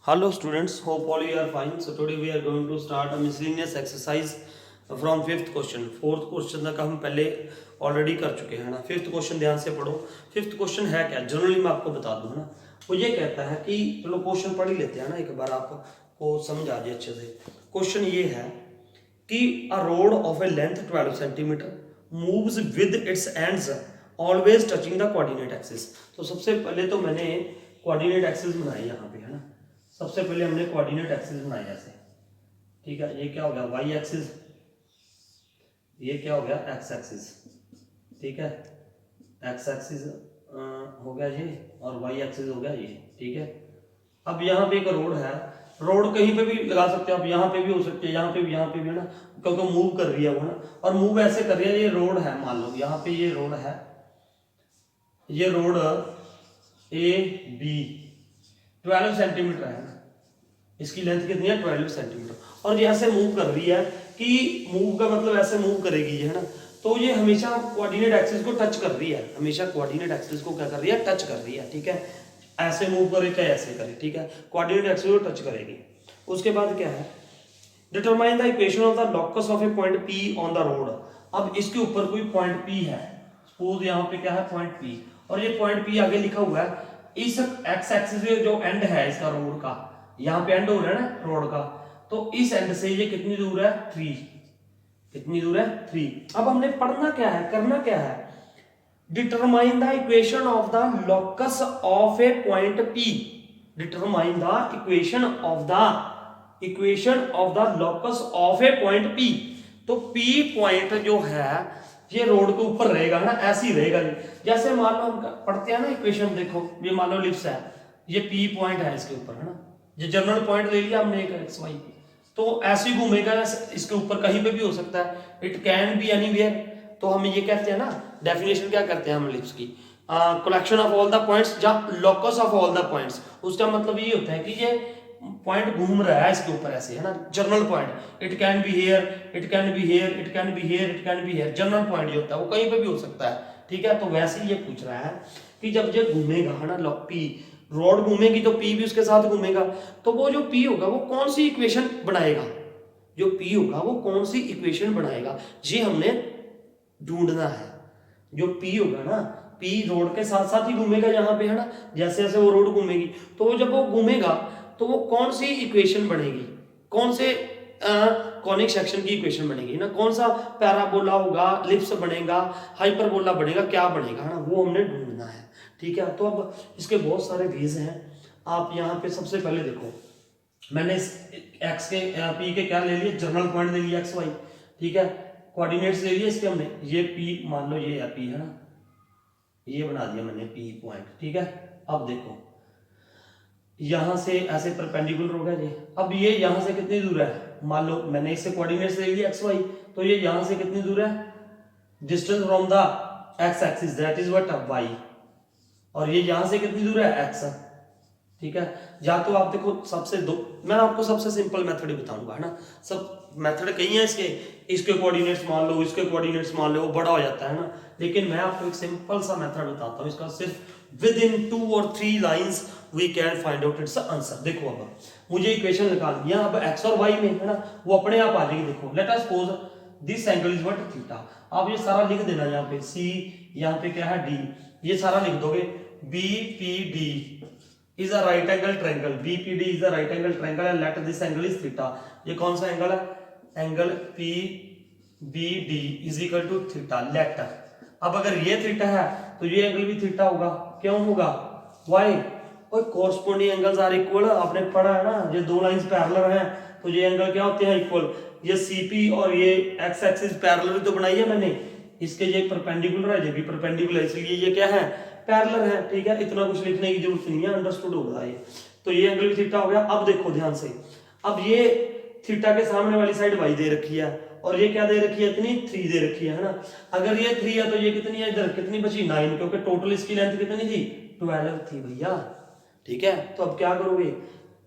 Hello students, hope all you are fine. So today we are going to start a miscellaneous exercise from fifth question. Fourth question तक हम पहले already कर चुके हैं ना. Fifth question ध्यान से पढ़ो. फिफ्थ क्वेश्चन है क्या, जनरली मैं आपको बता दूं ना. वो ये कहता है कि चलो क्वेश्चन पढ़ ही लेते हैं ना, एक बार आपको समझ आ जाए अच्छे से. क्वेश्चन ये है कि a rod of a length 12 centimetre moves with its ends always touching the coordinate axis. तो सबसे पहले तो मैंने कोऑर्डिनेट एक्सिस बनाई यहाँ पे, है ना. सबसे पहले हमने कोऑर्डिनेट एक्सिस बनाया ऐसे, ठीक है. ये क्या हो गया, वाई एक्सिस. ये क्या हो गया, एक्स एक्सिस. ठीक है, एक्स एक्सिस हो गया ये, और वाई एक्सिस हो गया ये. ठीक है. अब यहाँ पे एक रोड है. रोड कहीं पे भी लगा सकते हो आप, यहाँ पे भी हो सकती है, यहाँ पे भी, यहाँ पे भी, है ना. क्योंकि मूव कर रही है वो ना, और मूव ऐसे कर रही है. ये रोड है, मान लो यहाँ पे ये रोड है, ये रोड ए बी 12 सेंटीमीटर है ना. इसकी लेंथ कितनी है, 12 सेंटीमीटर. और ये ऐसे मूव कर रही है कि मूव का मतलब ऐसे मूव करेगी, है ना. तो ये हमेशा कोऑर्डिनेट एक्सिस को टच कर रही है, हमेशा कोऑर्डिनेट एक्सिस को क्या कर रही है, टच कर रही है. ठीक है, ऐसे मूव करे चाहे ऐसे करे, ठीक है, कोऑर्डिनेट एक्सिस को टच करेगी. उसके बाद क्या है, determine the equation of the locus of a point P on the road. अब इसके ऊपर कोई पॉइंट पी है, सपोज यहाँ पे क्या है, पॉइंट पी, और ये पॉइंट पी आगे लिखा हुआ है. इस एक्स एक्सिस जो एंड है इसका रोड का, यहाँ पे एंड हो रहा है ना रोड का, तो इस एंड से ये कितनी दूर है, 3. कितनी दूर है, 3. अब हमने पढ़ना क्या है, करना क्या है, determine the equation of the locus of a point P. Determine the equation of the locus of a point P. तो पी पॉइंट जो है ये रोड के ऊपर रहेगा ना, ऐसे ही रहेगा. जैसे मान लो हम पढ़ते हैं ना इक्वेशन, देखो ये मान लो लिप्स है, ये पी पॉइंट है इसके ऊपर, है ना. ये जनरल पॉइंट ले लिया हमने एक एक्स वाई, तो ऐसे ही घूमेगा इसके ऊपर, कहीं पे भी हो सकता है. It can be anywhere. तो हम ये कहते हैं ना, डेफिनेशन क्या करते हैं हम लिप्स की, collection of all the points या locus of all the points. उसका मतलब ये होता है कि ये पॉइंट घूम रहा है इसके ऊपर ऐसे, है ना, general point. It can be here, it can be here, it can be here, it can be here. General point ये होता है, वो कहीं पे भी हो सकता है. ठीक है, तो वैसे ही ये पूछ रहा है कि जब ये घूमेगा, है ना, पी रोड घूमेगी तो पी भी उसके साथ घूमेगा. तो वो जो पी होगा वो कौन सी इक्वेशन बनाएगा, जो पी होगा वो कौन सी इक्वेशन बनाएगा, ये हमने ढूंढना है. जो पी होगा ना, पी रोड के साथ साथ ही घूमेगा यहाँ पे, है ना, जैसे जैसे वो रोड घूमेगी, तो जब वो घूमेगा तो वो कौन सी इक्वेशन बनेगी, कौन से कॉनिक सेक्शन की इक्वेशन बनेगी ना, कौन सा पैराबोला होगा, लिप्स बनेगा, हाइपरबोला बनेगा, क्या बनेगा, है ना, वो हमने ढूंढना है. ठीक है, तो अब इसके बहुत सारे वेज हैं. आप यहाँ पे सबसे पहले देखो, मैंने एक्स के पी के क्या ले लिए, जनरल पॉइंट ले लिया एक्स वाई. ठीक है, कोऑर्डिनेट्स ले लिए इसके हमने, ये पी मान लो ये है पी, है ना, ये बना दिया मैंने पी पॉइंट. ठीक है, अब देखो यहां से ऐसे परपेंडिकुलर हो गया ये. अब ये यहां से कितनी दूर है, मान लो मैंने इससे कोऑर्डिनेट्स ले लिया एक्स वाई, तो ये यहां से कितनी दूर है, distance from the x axis that is what, y. और ये यहां से कितनी दूर है, एक्स. ठीक है, या तो आप देखो सबसे दो, मैं आपको सबसे सिंपल मेथड ही बताऊंगा, है ना. सब मेथड कई है इसके, इसके कोऑर्डिनेट्स मान लो, इसके कोऑर्डिनेट्स मान लो, वो बड़ा हो जाता है ना. लेकिन मैं आपको एक सिंपल सा मेथड बताता हूँ इसका, सिर्फ विद इन 2 और 3 lines we can find out its answer. देखो अब मुझे इक्वेशन निकालनी है, अब एक्स और वाई में, है ना, वो अपने आप आ जाएगी. देखो late us suppose this angle is what, theta. आप ये सारा लिख देना, यहाँ पे सी, यहाँ पे क्या है डी, ये सारा लिख दोगे. B P D is a right angle triangle, BPD is a right angle triangle and let this angle is theta. ये कौन सा एंगल है, angle PBD is equal to theta. Let, अब अगर ये थीटा है तो ये एंगल भी थीटा होगा. क्यों होगा, why, और कोरस्पोंडिंग एंगल्स आर इक्वल. आपने पढ़ा है ना, ये दो लाइंस पैरेलल हैं तो ये एंगल क्या होते हैं, इक्वल. ये CP और ये एक्स एक्सिस पैरेलल तो बनाई है मैंने, इसके ये परपेंडिकुलर है, ये भी परपेंडिकुलर है, इसलिए ये क्या है, पैरेलल है. ठीक है, इतना कुछ लिखने की जरूरत नहीं है, अंडरस्टूड होगा ये. तो ये एंगल भी थीटा हो गया. अब देखो ध्यान से, अब ये थीटा के सामने वाली साइड y दे रखी है, और ये क्या दे रखी है, इतनी 3 दे रखी है ना. अगर ये 3 है तो ये कितनी है, इधर कितनी बची, 9, क्योंकि टोटल इसकी लेंथ कितनी थी, 12 थी भैया. ठीक है, तो अब क्या करोगे,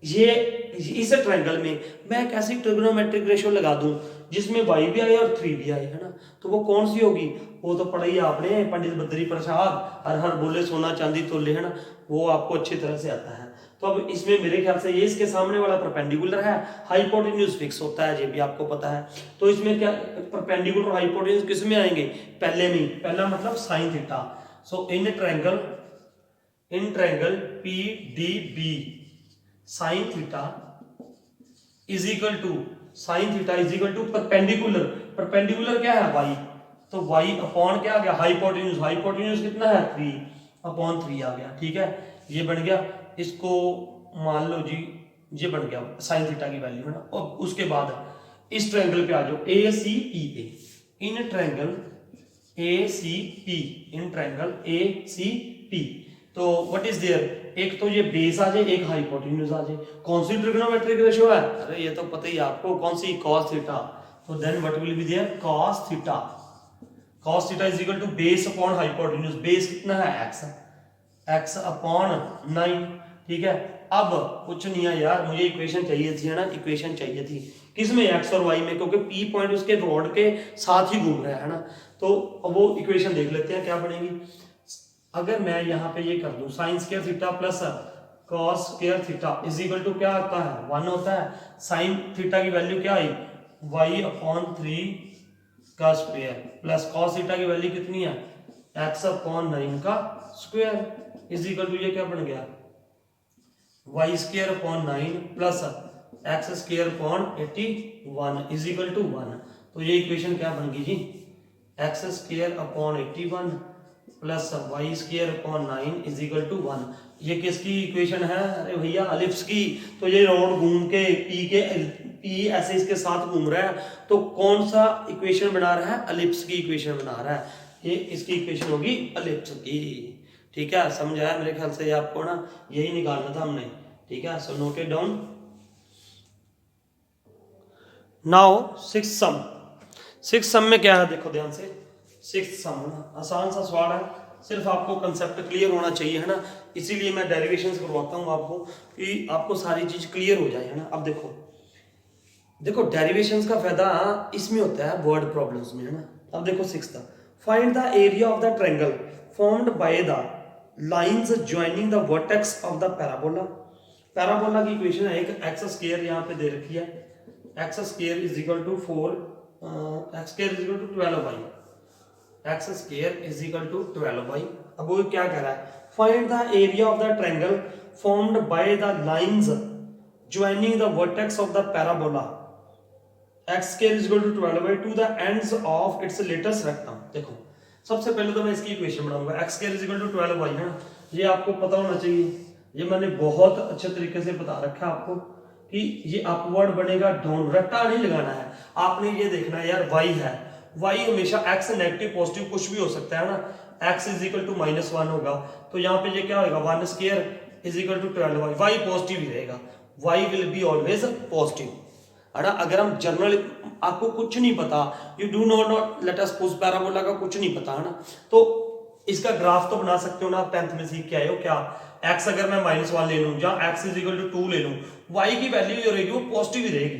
ये इस ट्रायंगल में मैं एक ऐसी ट्रिग्नोमेट्रिक रेशियो लगा दूं जिसमें y भी आए और 3 भी आए, है ना. तो वो कौन सी होगी, वो तो पढ़ा ही आपने, पंडित बद्री प्रसाद, हर हर बोले सोना चांदी तोले, है ना, वो आपको अच्छी तरह से आता है. तो अब इसमें मेरे ख्याल से ये इसके सामने वाला परपेंडिकुलर है, हाइपोटेन्यूज फिक्स होता है, ये भी आपको पता है। तो इसमें क्या परपेंडिकुलर और हाइपोटेन्यूज किस में आएंगे, पहले में, पहला मतलब sine theta. So in triangle PDB sine theta is equal to perpendicular, perpendicular क्या है y, तो y अपॉन क्या आ गया, हाइपोटेन्यूज, हाइपोटेन्यूज कितना है 3/3 आ गया। ठीक है, ये बन गया, इसको मान लो जी ये बन गया साइन थीटा की वैल्यू है ना। और उसके बाद इस ट्रायंगल पे आ जाओ ACP पे, इन ट्रायंगल ACP, तो व्हाट इज देयर, एक तो ये बेस आ जाए, एक हाइपोटेन्यूज आ जाए। कौन सी ट्रिग्नोमेट्रिक रेशियो है, अरे ये तो पता ही है आपको, कौन सी, cos थीटा। तो then what will be there, cos theta is equal to base upon hypotenuse, base कितना है x अपॉन 9। ठीक है, अब कुछ नहीं है यार, मुझे इक्वेशन चाहिए थी, है ना, इक्वेशन चाहिए थी किसमें, x और y में, क्योंकि p पॉइंट उसके रॉड के साथ ही घूम रहा है ना। तो वो इक्वेशन देख लेते हैं क्या बनेगी। अगर मैं यहाँ पे ये कर दूं sine square theta plus cos square theta is equal to क्या आता है, 1 होता है। साइन थीटा की वैल्यू क्या आई, y/3 का स्क्वायर, प्लस कॉस थीटा की वैल्यू कितनी है, x/9 का स्क्वायर इज इक्वल टू ये क्या बन गया, y²/9 plus x²/81 is equal to 1। तो ये इक्वेशन क्या बन गई जी, x²/81 plus y²/9 is equal to 1। ये किसकी इक्वेशन है, अरे भैया एलिप्स की। तो ये रोड घूम के पी ऐसे इसके साथ घूम रहा है, तो कौन सा इक्वेशन बना रहा है, एलिप्स की इक्वेशन बना रहा है। ये इसकी इक्वेशन होगी एलिप्स की। ठीक है, समझ आया मेरे ख्याल से, ये आपको ना यही निकालना था हमने। ठीक है, so note it down. Now six sum में क्या है, देखो ध्यान से, सिक्स सम आसान सा सवाल है, सिर्फ आपको कंसेप्ट क्लियर होना चाहिए, है ना। इसीलिए मैं डेरिवेशंस करवाता हूँ आपको, कि आपको सारी चीज क्लियर हो जाए, है ना। अब देखो डेरिवेशंस का फायदा इसमें होता है वर्ड प्रॉब्लम्स में, है ना। अब देखो सिक्स था, find the area of the triangle formed by the lines joining the vertex of the parabola. Parabola की इक्वेशन है एक, एक्स स्क्वायर यहाँ पे दे रखी है, x square is equal to 12y, x square is equal to 12y। अब वो क्या कह रहा है, find the area of the triangle formed by the lines joining the vertex of the parabola x square is equal to 12y to the ends of its latest rectum। देखो सबसे पहले तो मैं इसकी इक्वेशन बनाऊंगा, x square is equal to 12y है, ये आपको पता होना चाहिए, ये मैंने बहुत अच्छे तरीके से बता रखा है आपको कि ये अपवर्ड बनेगा, डाउन, रट्टा नहीं लगाना है आपने, ये देखना है यार y है, y हमेशा x नेगेटिव पॉजिटिव कुछ भी हो सकता है ना, x इज इक्वल टू -1 होगा, तो यहाँ पे ये क्या होगा, 1 square is equal to 12y, y positive ही रहेगा, y will be always positive, है ना। अगर हम जनरल, आपको कुछ नहीं पता, you do not let us suppose parabola का कुछ नहीं पता, है ना, तो इसका ग्राफ तो बना सकते हो ना, आप 10th में सीख के आए हो क्या, x अगर मैं -1 ले लूं या x इज इक्वल टू 2 ले लूं, y की वैल्यू जो रहेगी वो पॉजिटिव ही रहेगी,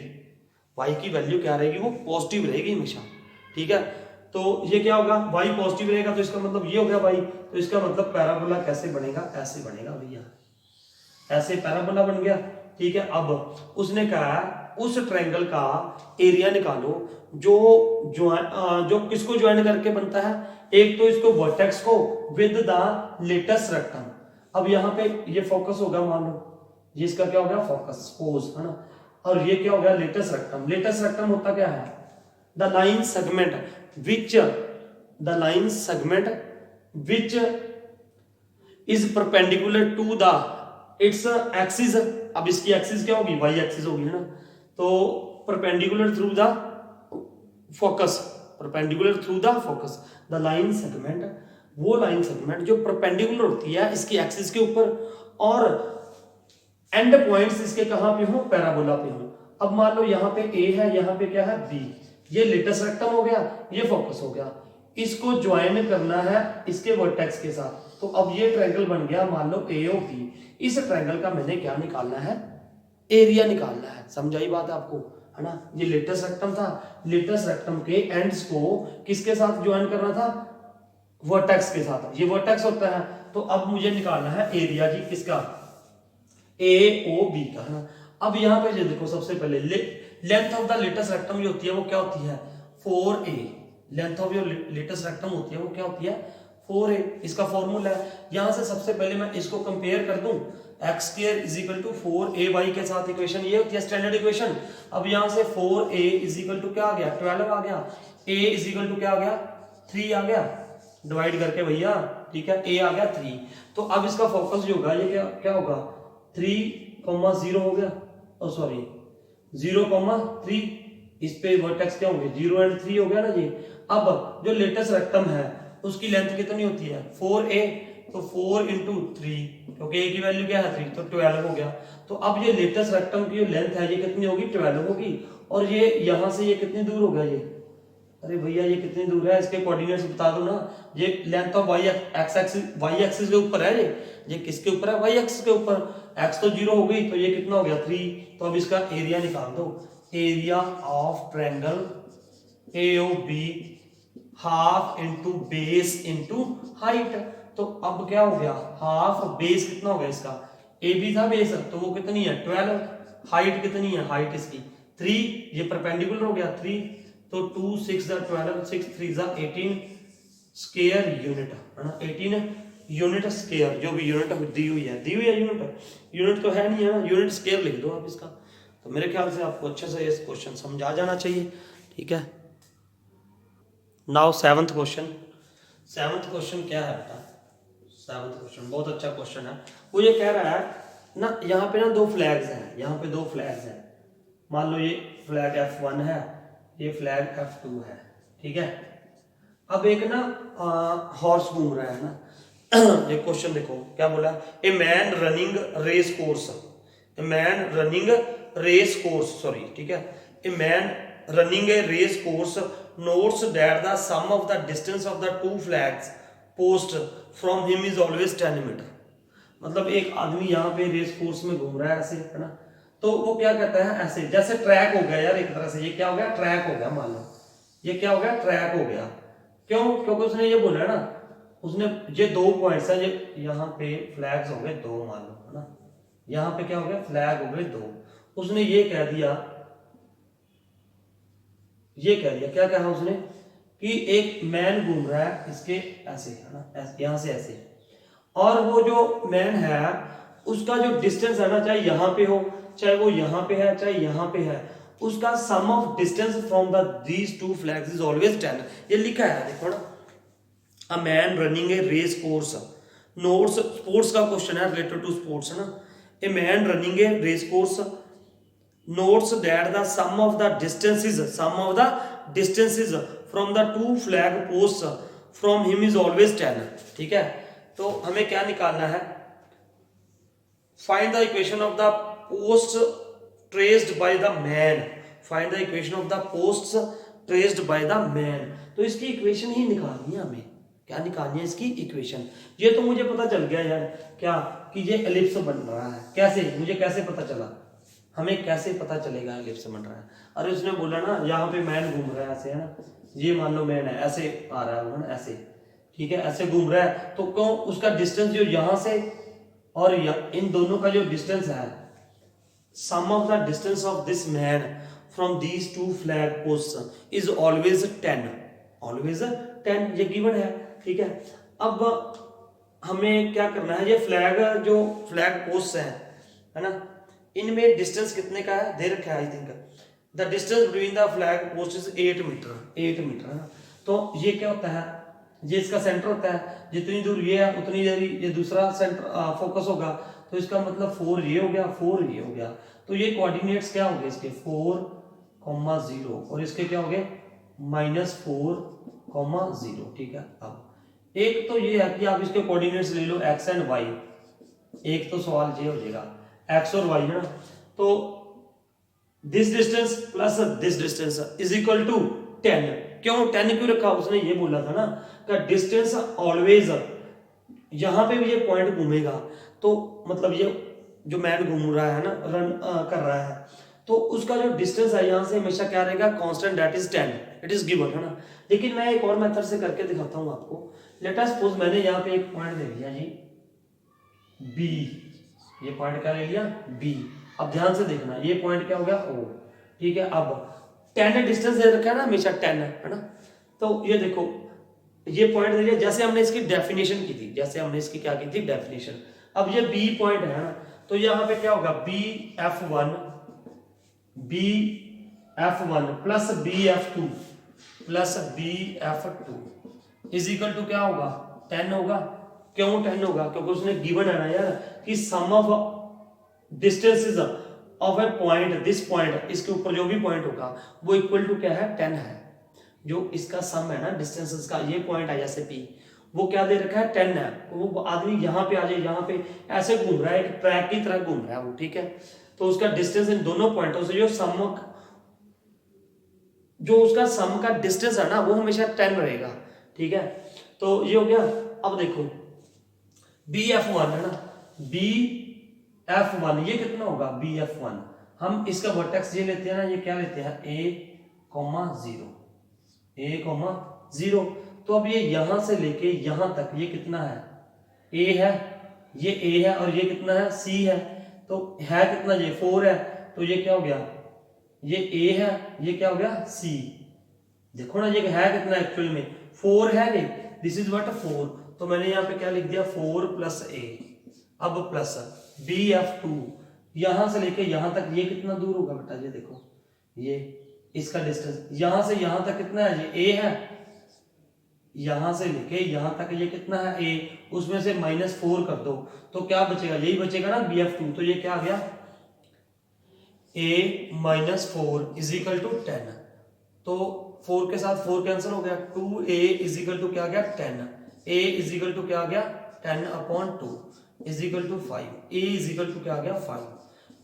y की वैल्यू क्या रहेगी, वो पॉजिटिव रहेगी हमेशा। ठीक है, तो ये क्या होगा, y पॉजिटिव रहेगा, तो इसका मतलब ये हो गया y, तो इसका मतलब पैराबोला कैसे बनेगा, ऐसे बनेगा भैया, ऐसे पैराबोला बन गया। ठीक है, अब उसने कहा उस ट्रायंगल का एरिया निकालो जो किसको ज्वाइन करके बनता है, एक तो इसको वर्टेक्स को विद द लेटेस्ट रेक्टम। अब यहाँ पे ये फोकस होगा, मान लो ये इसका क्या हो गया, फोकस सपोज, है ना, और ये क्या हो गया, लेटेस्ट रेक्टम। लेटेस्ट रेक्टम होता क्या है, the line segment which is perpendicular to the its axis. अब इसकी एक्सिस क्या होगी, वाई एक्सिस होगी, है ना, तो perpendicular through the focus, the line segment, वो लाइन सेगमेंट जो परपेंडिकुलर होती है इसकी एक्सिस के ऊपर, और एंड पॉइंट्स इसके कहां पे हो, पैराबोला पे हो। अब मान लो यहाँ पे ए है, यहाँ पे क्या है बी, ये लेटेस्ट रेक्टम हो गया, ये फोकस हो गया, इसको ज्वाइन करना है इसके वर्टेक्स के साथ, तो अब ये ट्रायंगल बन गया, मान लो ए और बी। इस ट्रायंगल का मैंने क्या निकालना है, एरिया निकालना है, समझाई बात आपको, है ना। ये लेटेस्ट रेक्टम था, लेटेस्ट रेक्टम के एंड्स को किसके साथ ज्वाइन करना था, वर्टेक्स के साथ, ये वर्टेक्स होता है। तो अब मुझे निकालना है एरिया जी किसका, AOB का, है ना। अब यहाँ पे जो देखो सबसे पहले length of the latus rectum जो होती है वो क्या होती है 4a। लेंथ ऑफ जो लेटेस्ट रेक्टम होती है वो क्या होती है 4a। इसका फॉर्मूला है, यहाँ से सबसे पहले मैं इसको कंपेयर कर दूं x square is equal to 4ay के साथ, इक्वेशन ये होती है स्टैंडर्ड इक्वेशन। अब यहाँ से 4a इज इक्वल टू क्या आ गया 12 आ गया, a इज इक्वल टू क्या आ गया 3 आ गया, डिवाइड करके भैया, ठीक है, a आ गया 3। तो अब इसका फोकस जो होगा ये क्या क्या होगा 3,0 हो गया, ओ सॉरी 0,3, इस पे वर्टेक्स क्या होंगे 0 और 3 हो गया ना जी। अब जो लेटेस्ट रेक्टम है उसकी लेंथ कितनी होती है 4a, तो 4 इंटू 3, क्योंकि a की वैल्यू क्या है 3, तो 12 हो गया। तो अब ये लेटेस्ट रेक्टम की जो लेंथ है ये कितनी होगी 12 होगी, और ये यहां से ये कितनी दूर हो गया ये, अरे भैया ये कितनी दूर है, इसके कोऑर्डिनेट्स बता दो ना। ये लेंथ ऑफ वाई एक्सिस के ऊपर है, ये किसके ऊपर है वाई एक्सिस के ऊपर, एक्स तो 0 हो गई, तो ये कितना हो गया 3। तो अब इसका एरिया निकाल दो, area of triangle AOB half into base into height. तो अब क्या हो गया हाफ, बेस कितना हो गया इसका AB था बेस, तो वो कितनी है 12, हाइट कितनी है हाइट इसकी 3, ये परपेंडिकुलर हो गया 3, तो 2 6 12 6 3 18 स्क्वायर यूनिट, है ना 18 यूनिट स्क्वायर, जो भी यूनिट दी हुई है यूनिट तो है नहीं है ना, यूनिट स्क्वायर लिख दो आप इसका। तो मेरे ख्याल से आपको अच्छे से ये क्वेश्चन समझ आ जाना चाहिए, ठीक है। नाउ सेवंथ क्वेश्चन क्या है बेटा, सेवंथ क्वेश्चन बहुत अच्छा क्वेश्चन है। वो ये कह रहा है ना, यहाँ पे ना दो फ्लैग्स हैं, यहाँ पे दो फ्लैग्स हैं, मान लो ये फ्लैग F1 है, ये फ्लैग F2 है, ठीक है। अब एक ना हॉर्स घूम रहा है ना, ये क्वेश्चन देखो क्या बोला, a man running race course, a man running race course sorry, ठीक है, a man running a race course notes that the sum of the distance of the two flags post from him is always 10 metre. मतलब एक आदमी यहाँ पे race course में घूम रहा है ऐसे, है ना, तो वो क्या कहता है ऐसे, जैसे ट्रैक हो गया यार एक तरह से, ये क्या हो गया ट्रैक हो गया, मान लो ये क्या हो गया ट्रैक हो गया, क्यों, क्योंकि उसने ये बोला है ना, उसने ये 2 पॉइंट्स है, ये यहाँ पे फ्लैग्स हो गए 2 मान लो, है ना, यहाँ पे क्या हो गया फ्लैग हो गए 2, उसने ये कह दिया क्या कहा उसने कि एक मैन घूम रहा है इसके ऐसे, है ना, यहाँ से ऐसे, और वो जो मैन है उसका जो डिस्टेंस है ना, चाहे यहाँ पे हो, चाहे वो यहाँ पे है, चाहे यहाँ पे है, उसका sum of distance from the these two flags is always 10। ये लिखा है देखो ना, a man running a race course, notes sports का क्वेश्चन है रिलेटेड टू स्पोर्ट्स, है ना, a man running a race course notes that the sum of the distances from the two flag posts from him is always 10, ठीक है। तो हमें क्या निकालना है, find the equation of the posts traced by the man, find the equation of the posts traced by the man। तो इसकी equation ही निकालनी है हमें, क्या निकालनी है इसकी इक्वेशन। ये तो मुझे पता चल गया यार क्या कि ये एलिप्स बन रहा है, कैसे मुझे कैसे पता चला, हमें कैसे पता चलेगा एलिप्स बन रहा है, अरे उसने बोला ना यहाँ पे मैन घूम रहा है ऐसे, है ना, ये मान लो मैन है ऐसे आ रहा है ना ऐसे, ठीक है, ऐसे घूम रहा है, तो क्यों उसका डिस्टेंस जो यहाँ से और इन दोनों का जो डिस्टेंस है, sum of the distance of this man from these two flag post is always 10, ये गिवन है, ठीक है। अब हमें क्या करना है, ये फ्लैग जो फ्लैग पोस्ट है ना, इनमें डिस्टेंस कितने का है दे रखा है, I think the distance between the flag post is 8 metre, है ना। तो ये क्या होता है, ये इसका सेंटर होता है, जितनी दूर ये है उतनी देर ये दूसरा सेंटर फोकस होगा, तो इसका मतलब 4 ये हो गया 4 ये हो गया, तो ये कोऑर्डिनेट्स क्या हो गए इसके 4,0 और इसके क्या हो गए -4,0, ठीक है। अब एक तो ये है कि आप इसके कोऑर्डिनेट्स ले लो x एंड y, एक तो सवाल ये हो जाएगा x और y, है ना, तो this distance plus this distance is equal to 10, क्यों 10 क्यों रखा, उसने ये बोला था ना कि डिस्टेंस ऑलवेज, यहां पे भी ये पॉइंट घूमेगा, तो मतलब ये जो मैन घूम रहा है ना रन कर रहा है, तो उसका जो डिस्टेंस है यहां से हमेशा क्या रहेगा constant, that is 10, it is given, है ना। लेकिन मैं एक और मेथड से करके दिखाता हूं आपको। लेट अस सपोज मैंने यहाँ पे एक पॉइंट दे दिया जी B, ये पॉइंट क्या ले लिया बी। अब ध्यान से देखना ये पॉइंट क्या हो गया ओ, ठीक है। अब 10 डिस्टेंस दे रखा है ना हमेशा 10 है ना, तो ये देखो ये पॉइंट दे दिया, जैसे हमने इसकी डेफिनेशन की थी, जैसे हमने इसकी क्या की थी डेफिनेशन। अब ये बी पॉइंट है ना, तो यहाँ पे क्या होगा B F one plus B F two plus B F two is equal to क्या होगा 10 होगा। क्यों 10 होगा? क्योंकि उसने गिवन है ना यार कि sum of distances of a point, this point, इसके ऊपर जो भी पॉइंट होगा वो इक्वल टू क्या है 10 है। जो इसका सम है ना डिस्टेंसेस का, ये पॉइंट है जैसे पी, वो क्या दे रखा है 10 है। वो आदमी यहाँ पे आ जाए, यहाँ पे ऐसे घूम रहा है, एक ट्रैक की तरह घूम रहा है वो, ठीक है। तो उसका डिस्टेंस इन दोनों पॉइंटों से जो उसका सम का डिस्टेंस है ना वो हमेशा 10 रहेगा, ठीक है। तो ये हो गया। अब देखो बी एफ वन है ना, बी एफ वन ये कितना होगा बी एफ वन, हम इसका वर्टेक्स ये लेते हैं ना, ये क्या लेते हैं ए कॉमा जीरो। तो अब ये यहां से लेके यहां तक ये कितना है ए है, ये ए है, और ये कितना है सी है। तो है कितना ये 4 है, तो ये क्या हो गया ये ए है, ये क्या हो गया सी। देखो ना ये है कितना एक्चुअल में 4 है ये, दिस इज व्हाट 4। तो मैंने यहाँ पे क्या लिख दिया 4 प्लस ए। अब प्लस बी एफ टू, यहां से लेके यहां तक ये कितना दूर होगा बेटा, ये देखो ये इसका डिस्टेंस यहां से यहां तक कितना है, ये ए है, यहां से लेके यहां तक ये कितना है ए, उसमें से -4 कर दो तो क्या बचेगा, यही बचेगा ना बी एफ टू। तो ये क्या आ गया a minus 4 is equal to 10। तो 4 के साथ 4 कैंसिल हो गया, 2a इज इक्वल टू क्या आ गया 10, a इज इक्वल टू क्या आ गया 10 upon 2 is equal to 5, a is equal to क्या आ गया 5।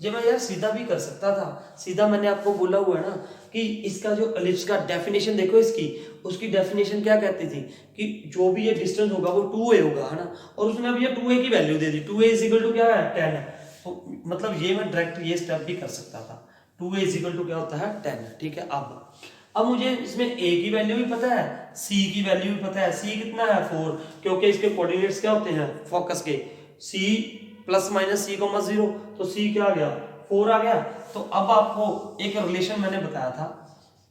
जब मैं यार सीधा भी कर सकता था, सीधा मैंने आपको बोला हुआ है ना कि इसका जो एलिप्स का डेफिनेशन देखो इसकी, उसकी डेफिनेशन क्या कहती थी कि जो भी ये डिस्टेंस होगा वो 2a होगा है ना, और उसने अब ये 2a की वैल्यू दे दी, 2a इज इक्वल टू क्या है 10। तो मतलब ये मैं डायरेक्ट ये स्टेप भी कर सकता था, 2a इज इक्वल टू क्या होता है 10, ठीक है। अब मुझे इसमें a की वैल्यू भी पता है, c की वैल्यू भी पता है, c कितना है 4, क्योंकि इसके कोऑर्डिनेट्स क्या होते हैं फोकस के, c plus minus c comma 0, तो c क्या आ गया 4 आ गया। तो अब आपको एक रिलेशन मैंने बताया था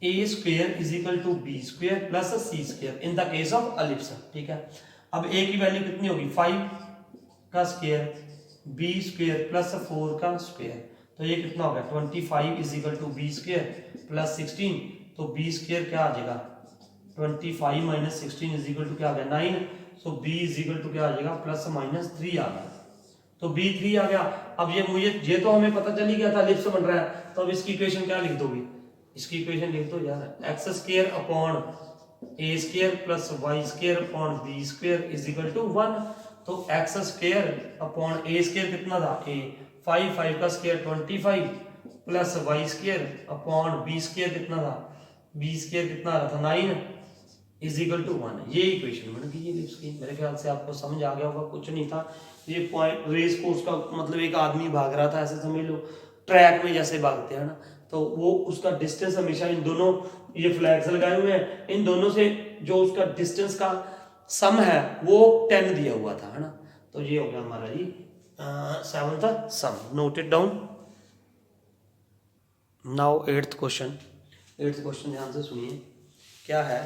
a square is equal to b square plus c square in the case of ellipse, ठीक है। अब a की वैल्यू कितनी होगी 5 का स्क्वायर बी स्क्वायर प्लस 4 का स्क्वायर, तो ये कितना हो गया 25 is equal to b square plus 16, तो बी स्क्वायर क्या आ जाएगा 25 माइनस 16 इज इक्वल टू क्या आ गया 9, सो बी इज इक्वल टू क्या आ जाएगा प्लस माइनस 3 आ गया, तो बी 3 आ गया। अब ये तो हमें पता चल ही गया था एलिप्स बन रहा है, तो अब इसकी इक्वेशन क्या लिख दोगे, इसकी इक्वेशन लिख दो यार x square upon a square plus y square upon b square is equal to 1। तो x square upon a square कितना था ए 5 का square 25 plus y square upon b square कितना था बी स्क्वायर कितना आ रहा था 9 इज इक्वल टू 1। ये इक्वेशन बन गई एलिप्स की। मेरे ख्याल से आपको समझ आ गया होगा, कुछ नहीं था ये पॉइंट रेस कोर्स का मतलब एक आदमी भाग रहा था, ऐसे समझ लो ट्रैक में जैसे भागते हैं ना, तो वो उसका डिस्टेंस हमेशा इन दोनों ये फ्लैग्स लगाए हुए हैं, इन दोनों से जो उसका डिस्टेंस का सम है वो 10 दिया हुआ था है ना। तो ये हो गया हमारा जी 7th sum, note it down. Now 8th question ध्यान से सुनिए क्या है।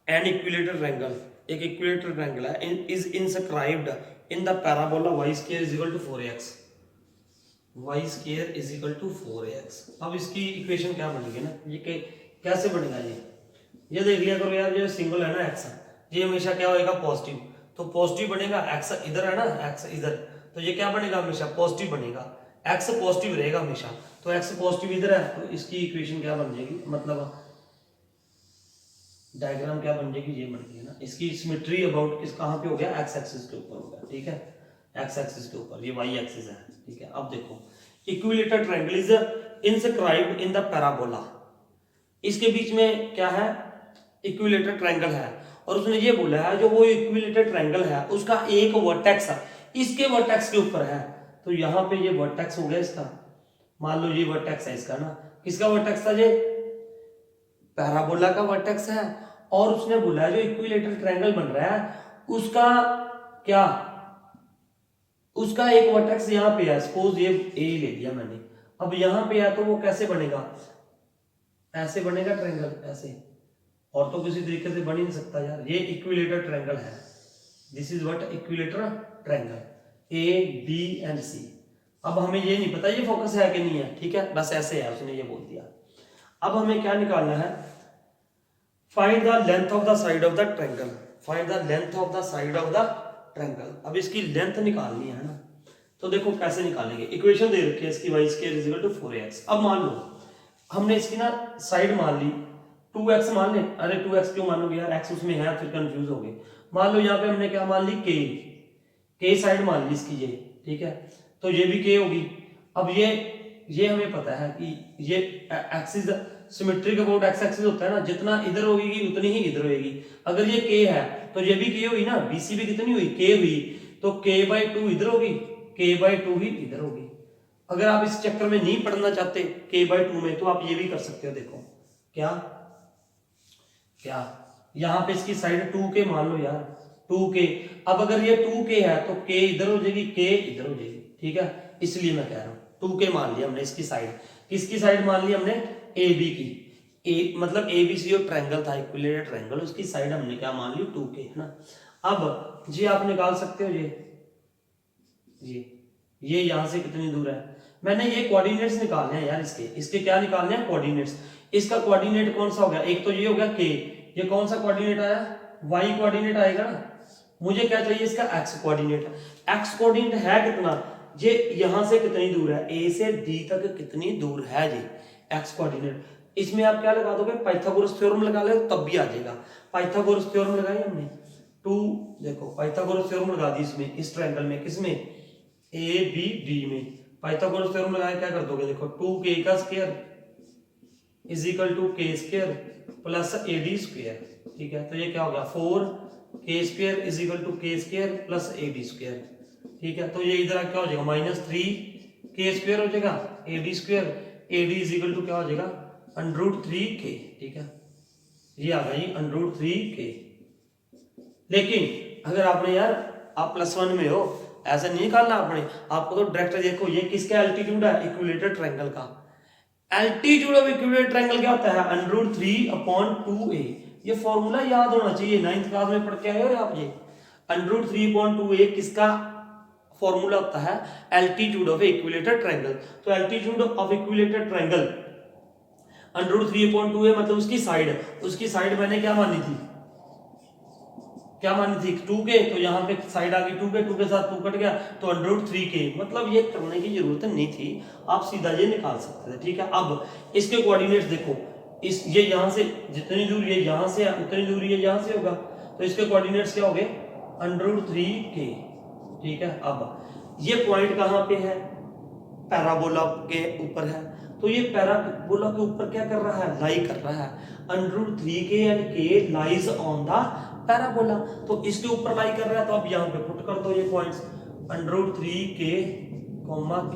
एन इक्विलेटरल ट्रायंगल, एक इक्विलेटरल ट्रायंगल है, is inscribed in the parabola y square is equal to 4x, y square is equal to 4x। अब इसकी इक्वेशन क्या बनेगी ना, ये कैसे बनेगा ये देख लिया करो यार, ये सिंगल है ना x, ये हमेशा क्या होएगा पॉजिटिव, तो पॉजिटिव बनेगा, x इधर है ना x इधर, तो ये क्या बनेगा हमेशा पॉजिटिव बनेगा, x पॉजिटिव रहेगा हमेशा, तो x पॉजिटिव इधर है, तो इसकी इक्वेशन क्या बन जाएगी, मतलब डायग्राम क्या बन जाएगी ये बन गई ना, इसकी सिमेट्री अबाउट किस कहां पे हो गया x एक्सिस के ऊपर हो गया, ठीक है, x एक्सिस के ऊपर, ये y एक्सिस है, ठीक है। अब देखो equilateral triangle is inscribed in the parabola, इसके बीच में क्या है इक्विलेटरल ट्रायंगल है, और उसने ये बोला है जो वो इक्विलेटरल ट्रायंगल है उसका एक वर्टेक्स इसके वर्टेक्स के ऊपर है, तो यहाँ पे ये वर्टेक्स हो गया इसका, मान लो ये वर्टेक्स है इसका ना, किसका वर्टेक्स था ये पैराबोला का वर्टेक्स है, और उसने बोला जो इक्विलेटरल ट्रायंगल बन रहा है उसका क्या उसका एक वर्टेक्स यहाँ पे है, सपोज ये ए ले लिया मैंने, अब यहाँ पे है तो वो कैसे बनेगा, ऐसे बनेगा ट्रायंगल ऐसे, और तो किसी तरीके से बन ही नहीं सकता यार, ये इक्विलेटर ट्रायंगल है, this is what equilateral triangle A B and C. अब हमें ये नहीं पता ये फोकस है कि नहीं है, ठीक है, बस ऐसे है, उसने ये बोल दिया। अब हमें क्या निकालना है, find the length of the side of the triangle, find the length of the side of the triangle. अब इसकी लेंथ निकालनी है ना, तो देखो कैसे निकालेंगे, इक्वेशन दे रखी है इसकी y square is equal to 4x। अब मान लो हमने इसकी ना साइड मान ली 2x मान ले, अरे 2x क्यों मानोगे यार, x उसमें है फिर कंफ्यूज हो गए। मान लो यहाँ पे हमने क्या मान ली k साइड मान ली इसकी ये, ठीक है, तो ये भी k होगी। अब ये हमें पता है कि ये axis symmetric about x axis होता है ना, जितना इधर होगी उतनी ही इधर होगी। अगर ये k है तो ये भी k हुई ना, BC भी कितनी हुई, k हुई, तो k/2 इधर होगी, k/2 ही इधर होगी। अगर आप इस चक्कर में नहीं पढ़ना चाहते k/2 में, तो आप ये भी कर सकते हो, देखो क्या क्या यहाँ पे इसकी साइड 2k मान लो यार, 2k। अब अगर ये 2k है तो k इधर हो जाएगी, k इधर हो जाएगी, ठीक है, इसलिए मैं कह रहा हूँ 2k मान लिया हमने इसकी साइड। किसकी साइड मान ली हमने, AB की, मतलब ABC और ट्रायंगल था इक्विलेटरल ट्रायंगल, उसकी साइड हमने क्या मान ली 2k, है ना। अब जी आप निकाल सकते हो ये यहां से कितनी दूर है, मैंने ये कोऑर्डिनेट्स निकालने हैं यार, इसके क्या निकालने हैं, कोऑर्डिनेट्स। इसका कोऑर्डिनेट कौन सा हो गया, एक तो ये हो गया k, ये कौन सा कोऑर्डिनेट आया, y कोऑर्डिनेट आएगा ना। मुझे क्या चाहिए, इसका x कोऑर्डिनेट। x कोऑर्डिनेट है कितना, ये यहां से कितनी दूर है, a से d तक कितनी दूर है जी, x कोऑर्डिनेट। इसमें आप क्या लगा दोगे, पाइथागोरस थ्योरम लगा ले तब भी आ जाएगा। पाइथागोरस थ्योरम लगाई हमने, 2 देखो पाइथागोरस थ्योरम लगा दी इसमें, इस ट्रायंगल में, किसमें, ABD में। पाइथागोरस थ्योरम लगाया क्या कर दोगे, देखो 2k का square is equal to k square plus AD square, ठीक है, तो ये क्या हो गया 4k square is equal to k square plus AD square, ठीक है, तो ये इधर क्या हो जाएगा -3k स्क्वायर हो जाएगा, AD square, AD is equal to क्या हो जाएगा √3k, ठीक है, ये आ गई √3k। लेकिन अगर आपने यार आप +1 में हो, ऐसा नहीं निकालना आपने, आपको तो डायरेक्ट देखो ये किसका एल्टीट्यूड है, इक्विलेटरल ट्रायंगल का। एल्टीट्यूड ऑफ इक्विलेटरल ट्रायंगल क्या होता है, √3/2a। ये फॉर्मूला याद होना चाहिए, 9th क्लास में पढ़ के आए हो आप ये। √3/2a किसका फॉर्मूला होता है, एल्टीट्यूड ऑफ इक्विलेटरल ट्रायंगल। तो altitude of equilateral triangle √3/2a मतलब उसकी साइड मैंने क्या मानी थी, 2k, तो यहाँ पे साइड आ गई 2k, 2 के साथ 2 कट गया तो √3k, मतलब ये करने की जरूरत नहीं थी, आप सीधा ये निकाल सकते थे, ठीक है। अब इसके कोऑर्डिनेट्स देखो, ये यहाँ से जितनी दूर ये यहाँ से है उतनी दूर ये यहाँ से होगा, तो इसके कोऑर्डिनेट्स क्या हो गए √3k, ठीक है। अब ये पॉइंट कहाँ पे है, पैराबोला के ऊपर है, तो ये पैराबोला के ऊपर क्या कर रहा है, लाई कर रहा है, √3k and k lies on the parabola, तो इसके ऊपर लाई कर रहा है, तो अब यहाँ पे पुट कर दो ये points, √3k, k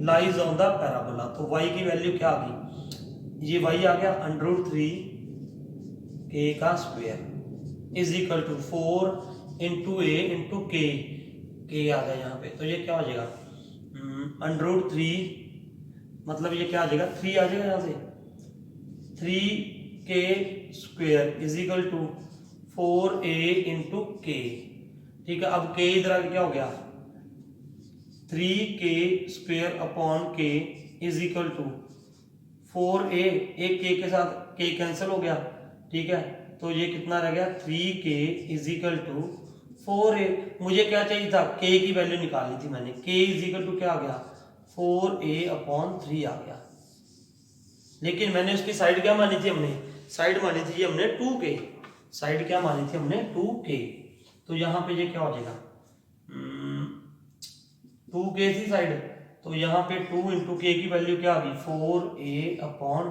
lies on the parabola, तो y की वैल्यू क्या आ गई, ये y आ गया √3k का square is equal to 4 × a × k आ गया यहाँ पे, तो ये क्या हो जाएगा √3, मतलब ये क्या आ जाएगा 3 आ जाएगा यहाँ से, 3k square is equal to 4a × k, ठीक है। अब k इधर आके क्या हो गया 3k square upon k is equal to 4a, एक k के साथ k कैंसिल हो गया, ठीक है, तो ये कितना रह गया 3k is equal to 4a। मुझे क्या चाहिए था, k की वैल्यू निकालनी थी मैंने, k इज इक्वल टू क्या आ गया 4a/3 आ गया, लेकिन मैंने उसकी साइड क्या मानी थी, हमने साइड मानी थी हमने 2k, साइड क्या मानी थी हमने 2k, तो यहाँ पे ये क्या हो जाएगा 2k थी साइड, तो यहाँ पे 2 × k की वैल्यू क्या आ गई 4a/3,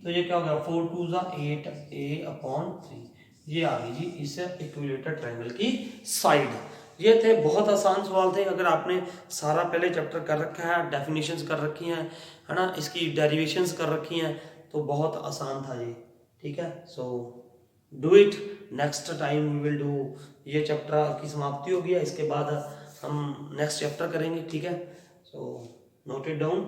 तो ये क्या हो गया 4 2 8a/3, ये आ गई जी इस इक्विलेटरल ट्रायंगल की साइड। ये थे बहुत आसान सवाल थे, अगर आपने सारा पहले चैप्टर कर रखा है, डेफिनेशंस कर रखी हैं, है ना, इसकी डेरिवेशंस कर रखी हैं, तो बहुत आसान था ये, ठीक है। So do it, next time we will do, ये चैप्टर की समाप्ति होगी, इसके बाद हम नेक्स्ट चैप्टर करेंगे, ठीक है। So note it down.